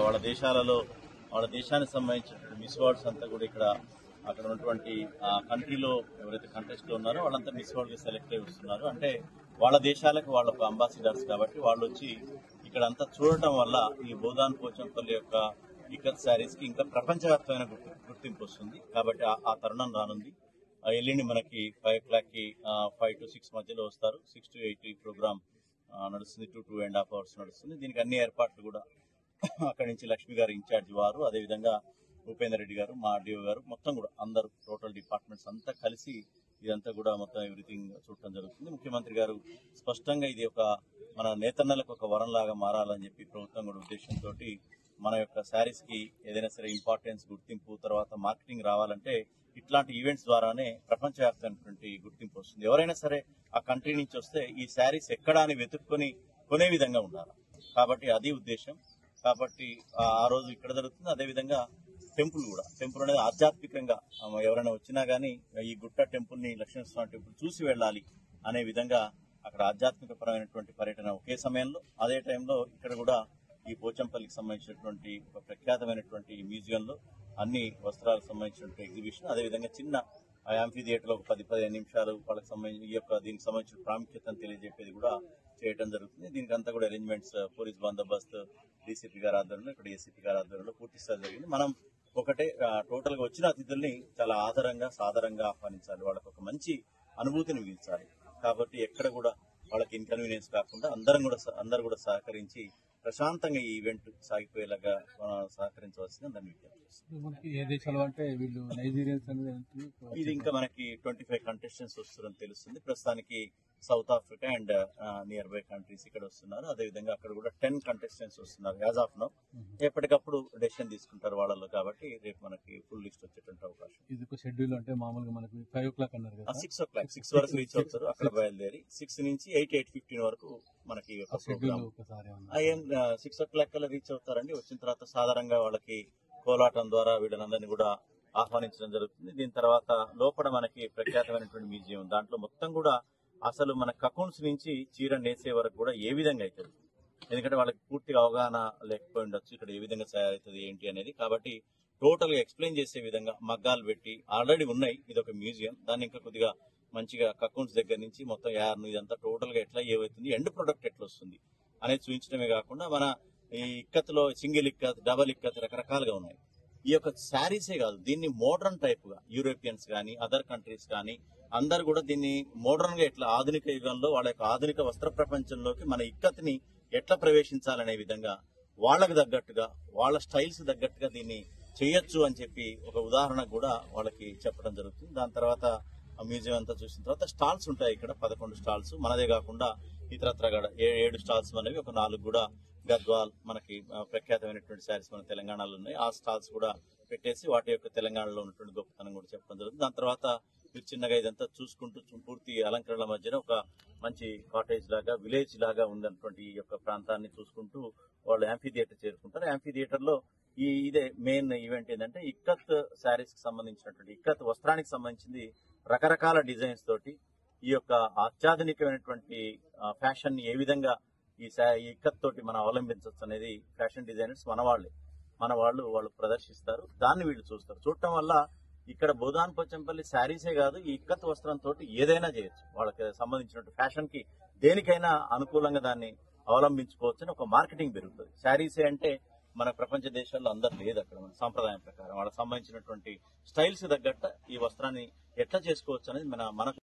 వాళ్ళ దేశాలలో వాళ్ళ దేశానికి సంబంధించిన మిస్ వరల్డ్స్ అంతా కూడా ఇక్కడ అక్కడ ఉన్నటువంటి కంట్రీలో ఎవరైతే కంటెస్ట్ లో ఉన్నారో వాళ్ళంతా మిస్ వరల్డ్ గా సెలెక్ట్ అయి వస్తున్నారు. అంటే వాళ్ళ దేశాలకు వాళ్ళ అంబాసిడర్స్ కాబట్టి వాళ్ళు వచ్చి ఇక్కడ అంతా చూడటం వల్ల ఈ బోధాన్ పోచంపల్లి యొక్క ఇక్కత్ శారీస్ కి ఇంకా ప్రపంచవ్యాప్తమైన గుర్తింపు వస్తుంది. కాబట్టి ఆ తరుణం రానుంది. ఎల్లుండి మనకి 5 o'clock కి 5 to 6 మధ్యలో వస్తారు. 6 to 8 ఈ ప్రోగ్రామ్ నడుస్తుంది. 2.5 hours నడుస్తుంది. దీనికి అన్ని ఏర్పాట్లు కూడా అక్కడి నుంచి లక్ష్మి గారు ఇన్ఛార్జ్ వారు, అదేవిధంగా భూపేందర్ రెడ్డి గారు, మా ఆర్డీఓ గారు, మొత్తం కూడా అందరూ టోటల్ డిపార్ట్మెంట్స్ అంతా కలిసి ఇదంతా కూడా మొత్తం ఎవ్రీథింగ్ చూడటం జరుగుతుంది. ముఖ్యమంత్రి గారు స్పష్టంగా ఇది ఒక మన నేతన్నలకు ఒక వరంలాగా మారాలని చెప్పి ప్రభుత్వం కూడా ఉద్దేశంతో మన యొక్క శారీస్ కి ఏదైనా సరే ఇంపార్టెన్స్, గుర్తింపు, తర్వాత మార్కెటింగ్ రావాలంటే ఇట్లాంటి ఈవెంట్స్ ద్వారానే ప్రపంచవ్యాప్తమైనటువంటి గుర్తింపు వస్తుంది. ఎవరైనా సరే ఆ కంట్రీ నుంచి వస్తే ఈ శారీస్ ఎక్కడా అని వెతుక్కొని కొనే విధంగా ఉండాలి. కాబట్టి అది ఉద్దేశం. కాబట్టి ఆ రోజు ఇక్కడ జరుగుతుంది. అదేవిధంగా టెంపుల్ కూడా, టెంపుల్ అనేది ఆధ్యాత్మికంగా ఎవరైనా వచ్చినా గానీ ఈ గుట్ట టెంపుల్ ని, లక్ష్మీనరసింహ టెంపుల్ చూసి వెళ్ళాలి అనే విధంగా అక్కడ ఆధ్యాత్మిక పరమైనటువంటి పర్యటన ఒకే సమయంలో, అదే టైంలో ఇక్కడ కూడా ఈ పోచంపల్లికి సంబంధించినటువంటి ఒక ప్రఖ్యాతమైనటువంటి మ్యూజియంలో అన్ని వస్త్రాలకు సంబంధించినటువంటి ఎగ్జిబిషన్, అదేవిధంగా చిన్న యాంఫీ థియేటర్ లో ఒక 10-15 నిమిషాలు వాళ్ళకి సంబంధించి ఈ యొక్క దీనికి సంబంధించిన ప్రాముఖ్యతను తెలియజెప్పేది కూడా చేయడం జరుగుతుంది. దీనికి అంతా కూడా అరేంజ్మెంట్స్ పోలీస్ బందోబస్తు డీసీపీ గారి ఆధ్వర్యంలో, ఇక్కడ ఏసీపీ గారి ఆధ్వర్యంలో పూర్తి స్థాయి జరిగింది. మనం ఒకటే టోటల్ గా వచ్చిన అతిథుల్ని చాలా ఆదరంగా, సాదరంగా ఆహ్వానించాలి. వాళ్ళకి ఒక మంచి అనుభూతిని మిగిల్చాలి. కాబట్టి ఎక్కడ కూడా వాళ్ళకి ఇన్కన్వీనియన్స్ కాకుండా అందరూ కూడా సహకరించి ప్రశాంతంగా ఈ ఈవెంట్ సాగిపోయేలాగా సహకరించవలసిందని దాన్ని విజ్ఞప్తి. ఇది ఇంకా మనకి 25 కంటెస్టెంట్స్ వస్తున్నారని తెలుస్తుంది. ప్రస్తుతానికి south Africa and near by countries ఇక్కడ వస్తున్నారు. అదేవిధంగా అక్కడ కూడా 10 కంటెస్టెంట్స్ వస్తున్నారు యాజ్ ఆఫ్ నౌ. ఎప్పటికప్పుడు డెసిషన్ తీసుకుంటారు వాళ్ళలో. కాబట్టి రేపు మనకి ఫుల్ లిస్ట్ వచ్చేటువంటి అవకాశం. ఇది షెడ్యూల్ అంటే మామూలుగా మనకి 5 o'clock అన్నారు కదా, 6 o'clock 6 వరకు రీచ్ అవుతారు. అక్కడ బయలుదేరి 6 నుంచి 8:15 వరకు మనకి 6 o'clock కల్లా రీచ్ అవుతారండి. వచ్చిన తర్వాత సాధారణంగా వాళ్ళకి కోలాటం ద్వారా వీళ్ళందరినీ కూడా ఆహ్వానించడం జరుగుతుంది. దీని తర్వాత లోపల మనకి ప్రఖ్యాతమైనటువంటి మ్యూజియం, దాంట్లో మొత్తం కూడా అసలు మన కకూన్స్ నుంచి చీర నేసే వరకు కూడా ఏ విధంగా అవుతుంది, ఎందుకంటే వాళ్ళకి పూర్తిగా అవగాహన లేకపోయి ఉండొచ్చు ఇక్కడ ఏ విధంగా తయారవుతుంది ఏంటి అనేది. కాబట్టి టోటల్ గా ఎక్స్ప్లెయిన్ చేసే విధంగా మగ్గాలు పెట్టి ఆల్రెడీ ఉన్నాయి. ఇది ఒక మ్యూజియం, దాన్ని ఇంకా కొద్దిగా మంచిగా కకూన్స్ దగ్గర నుంచి మొత్తం యార్ను ఇదంతా టోటల్ గా ఎట్లా ఏవైతుంది, ఎండ్ ప్రొడక్ట్ ఎట్లా వస్తుంది అనేది చూపించడమే కాకుండా మన ఈ ఇక్కత్లో సింగిల్ ఇక్కత్, డబల్ ఇక్కత్ రకరకాలుగా ఉన్నాయి. ఈ యొక్క శారీసే కాదు, దీన్ని మోడర్న్ టైప్ గా యూరోపియన్స్ కానీ అదర్ కంట్రీస్ కానీ అందరు కూడా దీన్ని మోడర్న్ గా ఎట్లా ఆధునిక యుగంలో వాళ్ళ యొక్క ఆధునిక వస్త్ర ప్రపంచంలోకి మన ఇక్కత్ ని ఎట్లా ప్రవేశించాలనే విధంగా వాళ్ళకు తగ్గట్టుగా, వాళ్ళ స్టైల్స్ తగ్గట్టుగా దీన్ని చేయొచ్చు అని చెప్పి ఒక ఉదాహరణ కూడా వాళ్ళకి చెప్పడం జరుగుతుంది. దాని తర్వాత మ్యూజియం అంతా చూసిన తర్వాత స్టాల్స్ ఉంటాయి. ఇక్కడ 11 స్టాల్స్ మనదే కాకుండా ఇతరత్ర 7 స్టాల్స్ అనేవి, ఒక 4 కూడా గద్వాల్ మనకి ప్రఖ్యాతమైనటువంటి శారీస్ మన తెలంగాణలో ఉన్నాయి. ఆ స్టాల్స్ కూడా పెట్టేసి వాటి యొక్క తెలంగాణలో ఉన్నటువంటి గొప్పతనం కూడా చెప్పడం జరుగుతుంది. దాని తర్వాత మీరు చిన్నగా ఇదంతా చూసుకుంటూ పూర్తి అలంకరణల మధ్యన ఒక మంచి కాటేజ్ లాగా, విలేజ్ లాగా ఉన్నటువంటి ఈ యొక్క ప్రాంతాన్ని చూసుకుంటూ వాళ్ళు యాంఫీ థియేటర్ చేరుకుంటారు. యాంఫీ థియేటర్ లో ఇదే మెయిన్ ఈవెంట్ ఏంటంటే ఇక్కత్ శారీస్ కి సంబంధించినటువంటి, ఇక్కత్ వస్త్రానికి సంబంధించింది రకరకాల డిజైన్స్ తోటి ఈ యొక్క అత్యాధునికమైనటువంటి ఫ్యాషన్ ని ఏ విధంగా ఈ ఇక్కత్ తోటి మనం అవలంబించవచ్చు అనేది ఫ్యాషన్ డిజైనర్స్ మన వాళ్ళు ప్రదర్శిస్తారు. దాన్ని వీళ్ళు చూస్తారు. చూడటం వల్ల ఇక్కడ బోధాన్ పోచంపల్లి శారీసే కాదు, ఈ ఇక్కత్ వస్త్రంతో ఏదైనా చేయొచ్చు. వాళ్ళకి సంబంధించినటువంటి ఫ్యాషన్ కి దేనికైనా అనుకూలంగా దాన్ని అవలంబించుకోవచ్చు అని ఒక మార్కెటింగ్ పెరుగుతుంది. శారీసే అంటే మన ప్రపంచ దేశాల్లో అందరు లేదు. అక్కడ మన సాంప్రదాయం ప్రకారం వాళ్ళకి సంబంధించినటువంటి స్టైల్స్ తగ్గట్టు ఈ వస్త్రాన్ని ఎట్లా చేసుకోవచ్చు అనేది మనకు